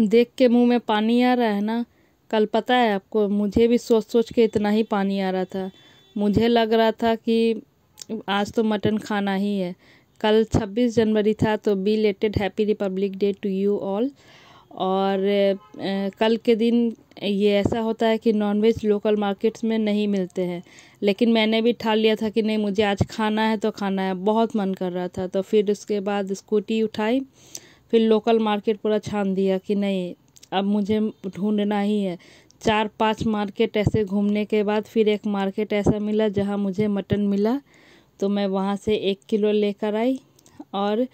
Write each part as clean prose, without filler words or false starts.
देख के मुंह में पानी आ रहा है ना। कल पता है आपको, मुझे भी सोच सोच के इतना ही पानी आ रहा था। मुझे लग रहा था कि आज तो मटन खाना ही है। कल 26 जनवरी था, तो belated happy republic day to you all. और कल के दिन ये ऐसा होता है कि नॉनवेज लोकल मार्केट्स में नहीं मिलते हैं, लेकिन मैंने भी ठान लिया था कि नहीं, मुझे आज खाना है तो खाना है। बहुत मन कर रहा था, तो फिर उसके बाद स्कूटी उठाई, फिर लोकल मार्केट पूरा छान दिया कि नहीं, अब मुझे ढूंढना ही है। 4-5 मार्केट ऐसे घूमने के बाद फिर एक मार्केट ऐसा मिला जहां मुझे मटन मिला, तो मैं वहां से 1 किलो लेकर आई। और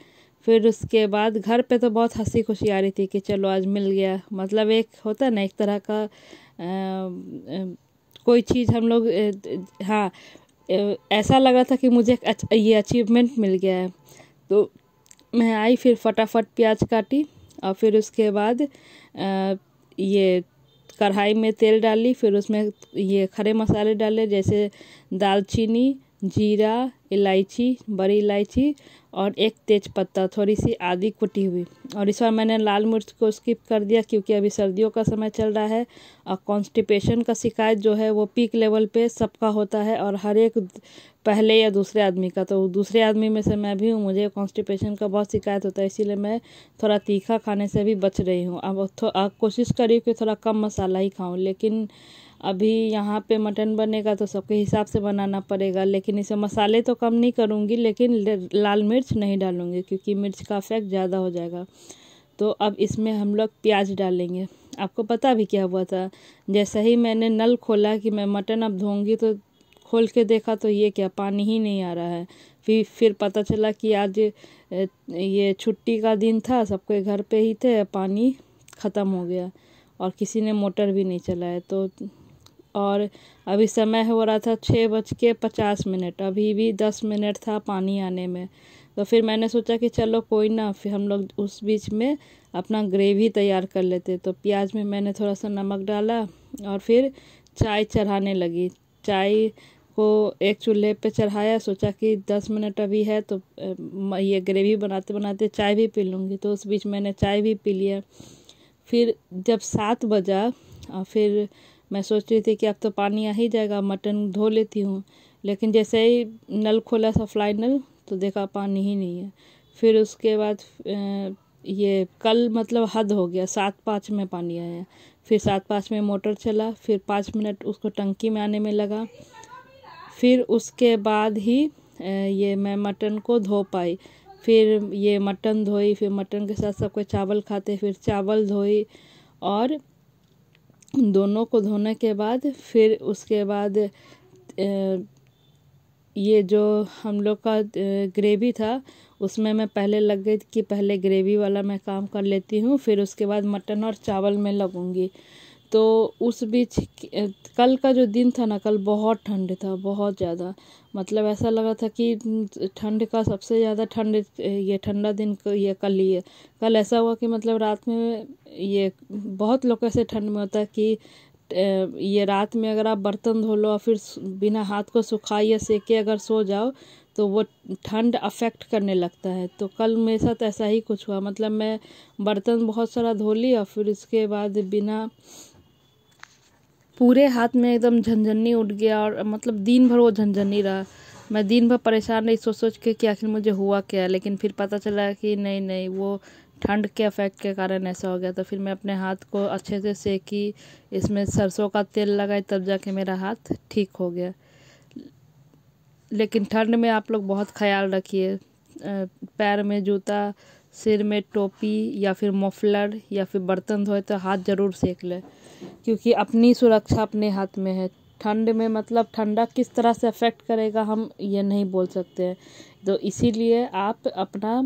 फिर उसके बाद घर पे तो बहुत हंसी खुशी आ रही थी कि चलो आज मिल गया। मतलब एक होता ना, एक तरह का कोई चीज़ हम लोग हाँ, ऐसा लग रहा था कि मुझे ये अचीवमेंट मिल गया है। तो मैं आई, फिर फटाफट प्याज काटी, और फिर उसके बाद ये कढ़ाई में तेल डाली, फिर उसमें ये खड़े मसाले डाले, जैसे दालचीनी, जीरा, इलायची, बड़ी इलायची और एक तेज पत्ता, थोड़ी सी आदि कुटी हुई। और इस बार मैंने लाल मिर्च को स्किप कर दिया क्योंकि अभी सर्दियों का समय चल रहा है, और कॉन्स्टिपेशन का शिकायत जो है वो पीक लेवल पे सबका होता है, और हर एक पहले या दूसरे आदमी का। तो दूसरे आदमी में से मैं भी हूँ, मुझे कॉन्स्टिपेशन का बहुत शिकायत होता है, इसीलिए मैं थोड़ा तीखा खाने से भी बच रही हूँ। अब कोशिश करी कि थोड़ा कम मसाला ही खाऊं, लेकिन अभी यहाँ पे मटन बनेगा तो सबके हिसाब से बनाना पड़ेगा। लेकिन इसे मसाले तो कम नहीं करूँगी, लेकिन लाल मिर्च नहीं डालूँगी क्योंकि मिर्च का इफेक्ट ज़्यादा हो जाएगा। तो अब इसमें हम लोग प्याज डालेंगे। आपको पता भी क्या हुआ था, जैसे ही मैंने नल खोला कि मैं मटन अब धोऊंगी, तो खोल के देखा तो ये क्या, पानी ही नहीं आ रहा है। फिर पता चला कि आज ये छुट्टी का दिन था, सबके घर पे ही थे, पानी ख़त्म हो गया और किसी ने मोटर भी नहीं चलाया। तो और अभी समय हो रहा था 6:50, अभी भी 10 मिनट था पानी आने में। तो फिर मैंने सोचा कि चलो कोई ना, फिर हम लोग उस बीच में अपना ग्रेवी तैयार कर लेते। तो प्याज में मैंने थोड़ा सा नमक डाला और फिर चाय चढ़ाने लगी। चाय को एक चूल्हे पे चढ़ाया, सोचा कि 10 मिनट अभी है तो ये ग्रेवी बनाते बनाते चाय भी पी लूँगी। तो उस बीच मैंने चाय भी पी लिया। फिर जब 7 बजा, फिर मैं सोच रही थी कि अब तो पानी आ ही जाएगा, मटन धो लेती हूँ। लेकिन जैसे ही नल खोला सप्लाई नल, तो देखा पानी ही नहीं है। फिर उसके बाद ये कल मतलब हद हो गया, 7:05 में पानी आया। फिर 7:05 में मोटर चला, फिर 5 मिनट उसको टंकी में आने में लगा। फिर उसके बाद ही ये मैं मटन को धो पाई। फिर ये मटन धोई, फिर मटन के साथ सबको चावल खाते, फिर चावल धोई, और दोनों को धोने के बाद फिर उसके बाद ये जो हम लोग का ग्रेवी था उसमें मैं पहले लग गई कि पहले ग्रेवी वाला मैं काम कर लेती हूँ, फिर उसके बाद मटन और चावल में लगूंगी। तो उस बीच कल का जो दिन था ना, कल बहुत ठंड था, बहुत ज़्यादा। मतलब ऐसा लगा था कि ठंड का सबसे ज़्यादा ये ठंडा दिन ये कल ही है। कल ऐसा हुआ कि मतलब रात में ये बहुत लोग ऐसे ठंड में होता है कि ये रात में अगर आप बर्तन धो लो और फिर बिना हाथ को सुखाए या सेके अगर सो जाओ, तो वो ठंड अफेक्ट करने लगता है। तो कल मेरे साथ ऐसा ही कुछ हुआ। मतलब मैं बर्तन बहुत सारा धो ली, और फिर उसके बाद बिना पूरे हाथ में एकदम झनझनी उठ गया, और मतलब दिन भर वो झनझनी रहा। मैं दिन भर परेशान रही, सोच सोच के कि आखिर मुझे हुआ क्या है। लेकिन फिर पता चला कि नहीं नहीं, वो ठंड के इफेक्ट के कारण ऐसा हो गया। तो फिर मैं अपने हाथ को अच्छे से सेकी, इसमें सरसों का तेल लगाई, तब जाके मेरा हाथ ठीक हो गया। लेकिन ठंड में आप लोग बहुत ख्याल रखिए, पैर में जूता, सिर में टोपी या फिर मफलर, या फिर बर्तन धोए तो हाथ ज़रूर सेक ले, क्योंकि अपनी सुरक्षा अपने हाथ में है। ठंड में मतलब ठंडा किस तरह से अफेक्ट करेगा हम ये नहीं बोल सकते हैं। तो इसीलिए आप अपना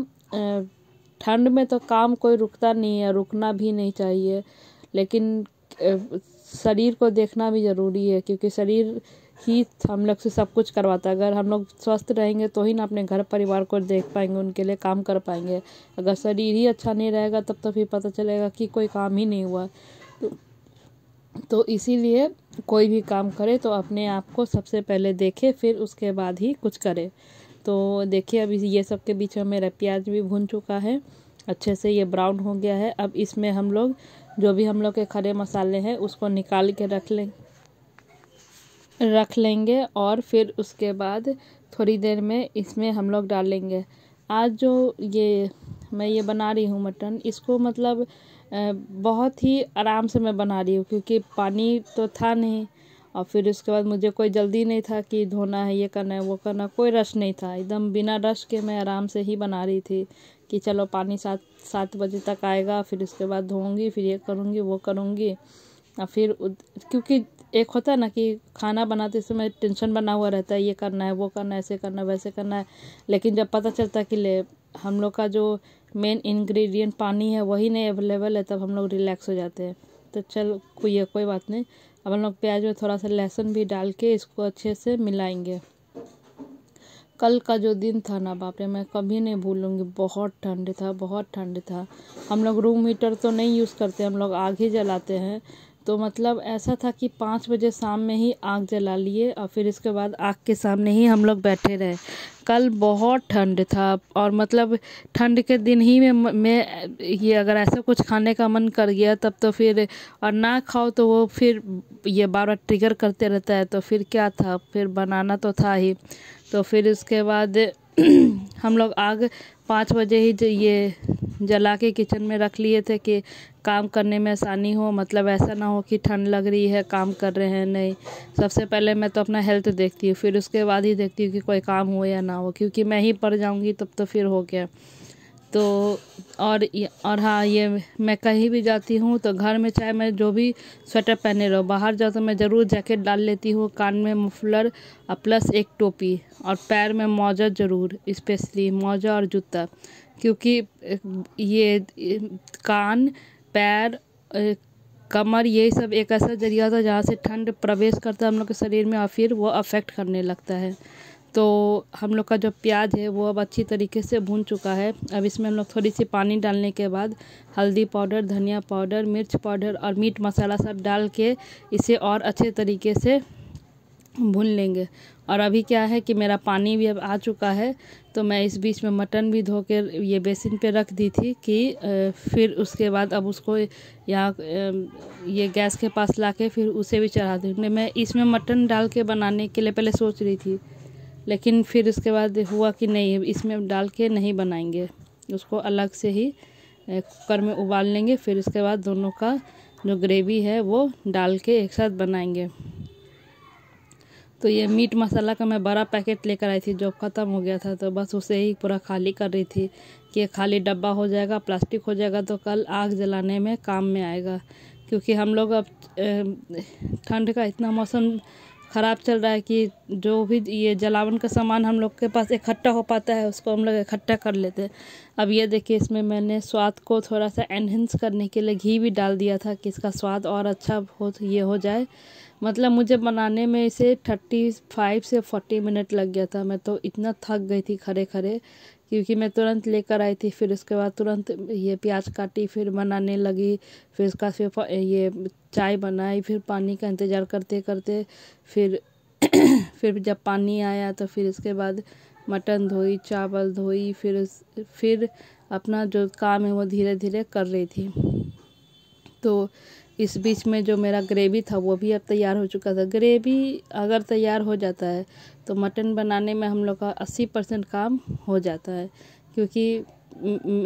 ठंड में तो काम कोई रुकता नहीं है, रुकना भी नहीं चाहिए, लेकिन शरीर को देखना भी ज़रूरी है, क्योंकि शरीर ही हम लोग से सब कुछ करवाता है। अगर हम लोग स्वस्थ रहेंगे तो ही ना अपने घर परिवार को देख पाएंगे, उनके लिए काम कर पाएंगे। अगर शरीर ही अच्छा नहीं रहेगा तब तो फिर पता चलेगा कि कोई काम ही नहीं हुआ। तो इसीलिए कोई भी काम करे तो अपने आप को सबसे पहले देखे, फिर उसके बाद ही कुछ करे। तो देखिए अभी ये सब के बीच में मेरा प्याज भी भुन चुका है, अच्छे से ये ब्राउन हो गया है। अब इसमें हम लोग जो भी हम लोग के खड़े मसाले हैं उसको निकाल के रख लेंगे और फिर उसके बाद थोड़ी देर में इसमें हम लोग डालेंगे। आज जो मैं ये बना रही हूँ मटन, इसको मतलब बहुत ही आराम से मैं बना रही हूँ क्योंकि पानी तो था नहीं, और फिर उसके बाद मुझे कोई जल्दी नहीं था कि धोना है, ये करना है, वो करना, कोई रश नहीं था। एकदम बिना रश के मैं आराम से ही बना रही थी कि चलो पानी 7 बजे तक आएगा, फिर उसके बाद धोऊंगी, फिर ये करूँगी, वो करूँगी। और फिर क्योंकि एक होता है ना कि खाना बनाते समय टेंशन बना हुआ रहता है, ये करना है, वो करना है, ऐसे करना है, वैसे करना है। लेकिन जब पता चलता है कि हम लोग का जो मेन इंग्रेडिएंट पानी है वही नहीं अवेलेबल है, तब हम लोग रिलैक्स हो जाते हैं। तो चल कोई बात नहीं। अब हम लोग प्याज में थोड़ा सा लहसुन भी डाल के इसको अच्छे से मिलाएंगे। कल का जो दिन था ना, बाप रे, मैं कभी नहीं भूलूंगी। बहुत ठंड था, बहुत ठंड था। हम लोग रूम हीटर तो नहीं यूज़ करते, हम लोग आग ही जलाते हैं। तो मतलब ऐसा था कि 5 बजे शाम में ही आग जला लिए और फिर इसके बाद आग के सामने ही हम लोग बैठे रहे। कल बहुत ठंड था और मतलब ठंड के दिन ही में मैं ये अगर ऐसा कुछ खाने का मन कर गया तब तो फिर, और ना खाओ तो वो फिर ये बार बार ट्रिगर करते रहता है। तो फिर क्या था, फिर बनाना तो था ही। तो फिर उसके बाद हम लोग आग 5 बजे ही ये जला के किचन में रख लिए थे कि काम करने में आसानी हो। मतलब ऐसा ना हो कि ठंड लग रही है, काम कर रहे हैं, नहीं। सबसे पहले मैं तो अपना हेल्थ देखती हूँ, फिर उसके बाद ही देखती हूँ कि कोई काम हो या ना हो, क्योंकि मैं ही पड़ जाऊँगी तब तो फिर हो गया। तो और हाँ, ये मैं कहीं भी जाती हूँ तो घर में चाहे मैं जो भी स्वेटर पहने रहो, बाहर जाओ तो मैं ज़रूर जैकेट डाल लेती हूँ, कान में मफलर और प्लस एक टोपी, और पैर में मोजा ज़रूर, स्पेशली मोजा और जूता। क्योंकि ये कान, पैर, कमर, ये सब एक ऐसा जरिया था जहाँ से ठंड प्रवेश करता है हम लोग के शरीर में और फिर वो अफेक्ट करने लगता है। तो हम लोग का जो प्याज है वो अब अच्छी तरीके से भून चुका है। अब इसमें हम लोग थोड़ी सी पानी डालने के बाद हल्दी पाउडर, धनिया पाउडर, मिर्च पाउडर और मीट मसाला सब डाल के इसे और अच्छे तरीके से भून लेंगे। और अभी क्या है कि मेरा पानी भी अब आ चुका है, तो मैं इस बीच में मटन भी धो के ये बेसिन पे रख दी थी कि फिर उसके बाद अब उसको यहाँ ये गैस के पास लाके फिर उसे भी चढ़ा दूँगी। मैं इसमें मटन डाल के बनाने के लिए पहले सोच रही थी, लेकिन फिर उसके बाद हुआ कि नहीं, इसमें डाल के नहीं बनाएंगे, उसको अलग से ही कुकर में उबाल लेंगे। फिर उसके बाद दोनों का जो ग्रेवी है वो डाल के एक साथ बनाएंगे। तो ये मीट मसाला का मैं बड़ा पैकेट लेकर आई थी जो ख़त्म हो गया था, तो बस उसे ही पूरा खाली कर रही थी कि खाली डब्बा हो जाएगा, प्लास्टिक हो जाएगा, तो कल आग जलाने में काम में आएगा। क्योंकि हम लोग अब ठंड का इतना मौसम ख़राब चल रहा है कि जो भी ये जलावन का सामान हम लोग के पास इकट्ठा हो पाता है उसको हम लोग इकट्ठा कर लेते हैं। अब ये देखिए, इसमें मैंने स्वाद को थोड़ा सा एनहेंस करने के लिए घी भी डाल दिया था कि इसका स्वाद और अच्छा हो जाए। मतलब मुझे बनाने में इसे 35 से 40 मिनट लग गया था। मैं तो इतना थक गई थी खड़े खड़े, क्योंकि मैं तुरंत लेकर आई थी। फिर उसके बाद तुरंत ये प्याज काटी, फिर बनाने लगी, फिर उसका फिर ये चाय बनाई, फिर पानी का इंतज़ार करते करते फिर फिर जब पानी आया तो फिर इसके बाद मटन धोई, चावल धोई, फिर अपना जो काम है वो धीरे धीरे कर रही थी। तो इस बीच में जो मेरा ग्रेवी था वो भी अब तैयार हो चुका था। ग्रेवी अगर तैयार हो जाता है तो मटन बनाने में हम लोग का 80% काम हो जाता है, क्योंकि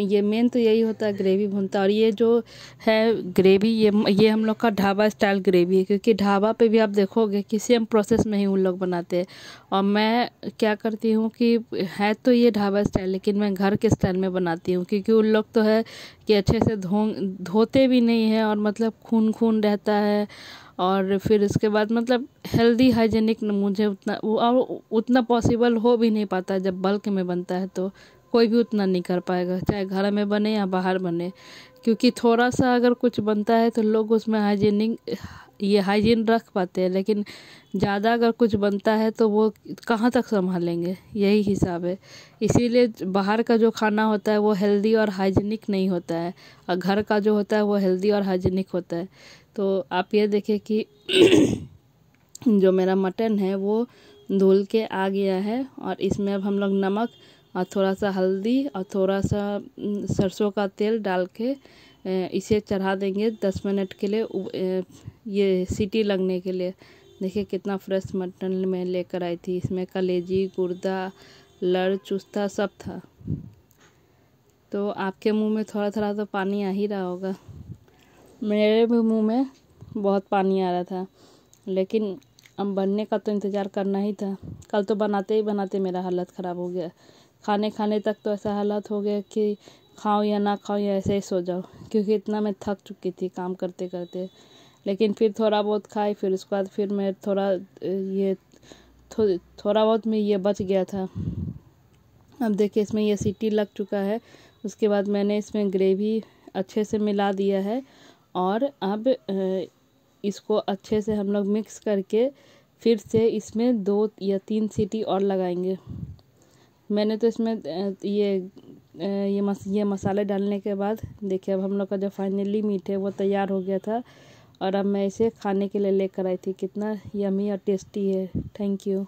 ये मेन तो यही होता है, ग्रेवी भूनता। और ये जो है ग्रेवी, ये हम लोग का ढाबा स्टाइल ग्रेवी है, क्योंकि ढाबा पे भी आप देखोगे कि सेम प्रोसेस में ही उन लोग बनाते हैं। और मैं क्या करती हूँ कि है तो ये ढाबा स्टाइल, लेकिन मैं घर के स्टाइल में बनाती हूँ, क्योंकि उन लोग तो है कि अच्छे से धोते भी नहीं है और मतलब खून खून रहता है। और फिर उसके बाद मतलब हेल्दी हाइजेनिक मुझे उतना पॉसिबल हो भी नहीं पाता। जब बल्क में बनता है तो कोई भी उतना नहीं कर पाएगा, चाहे घर में बने या बाहर बने। क्योंकि थोड़ा सा अगर कुछ बनता है तो लोग उसमें हाइजीन रख पाते हैं, लेकिन ज़्यादा अगर कुछ बनता है तो वो कहाँ तक संभालेंगे, यही हिसाब है। इसीलिए बाहर का जो खाना होता है वो हेल्दी और हाइजीनिक नहीं होता है, और घर का जो होता है वो हेल्दी और हाइजीनिक होता है। तो आप ये देखिए कि जो मेरा मटन है वो धुल के आ गया है, और इसमें अब हम लोग नमक और थोड़ा सा हल्दी और थोड़ा सा सरसों का तेल डाल के इसे चढ़ा देंगे 10 मिनट के लिए, ये सीटी लगने के लिए। देखिए कितना फ्रेश मटन मैं लेकर आई थी, इसमें कलेजी, गुर्दा, लड़, चुस्ता सब था। तो आपके मुंह में थोड़ा थोड़ा तो पानी आ ही रहा होगा, मेरे भी मुंह में बहुत पानी आ रहा था, लेकिन अब बनने का तो इंतज़ार करना ही था। कल तो बनाते ही बनाते मेरा हालत ख़राब हो गया, खाने खाने तक तो ऐसा हालत हो गया कि खाओ या ना खाओ या ऐसे ही सो जाओ, क्योंकि इतना मैं थक चुकी थी काम करते करते। लेकिन फिर थोड़ा बहुत खाई, फिर उसके बाद फिर मैं थोड़ा बहुत में ये बच गया था। अब देखिए इसमें ये सीटी लग चुका है। उसके बाद मैंने इसमें ग्रेवी अच्छे से मिला दिया है और अब इसको अच्छे से हम लोग मिक्स करके फिर से इसमें 2 या 3 सीटी और लगाएंगे। मैंने तो इसमें ये मसाले डालने के बाद देखिए अब हम लोग का जो फाइनली मीट है वो तैयार हो गया था और अब मैं इसे खाने के लिए लेकर आई थी। कितना यमी और टेस्टी है। Thank you.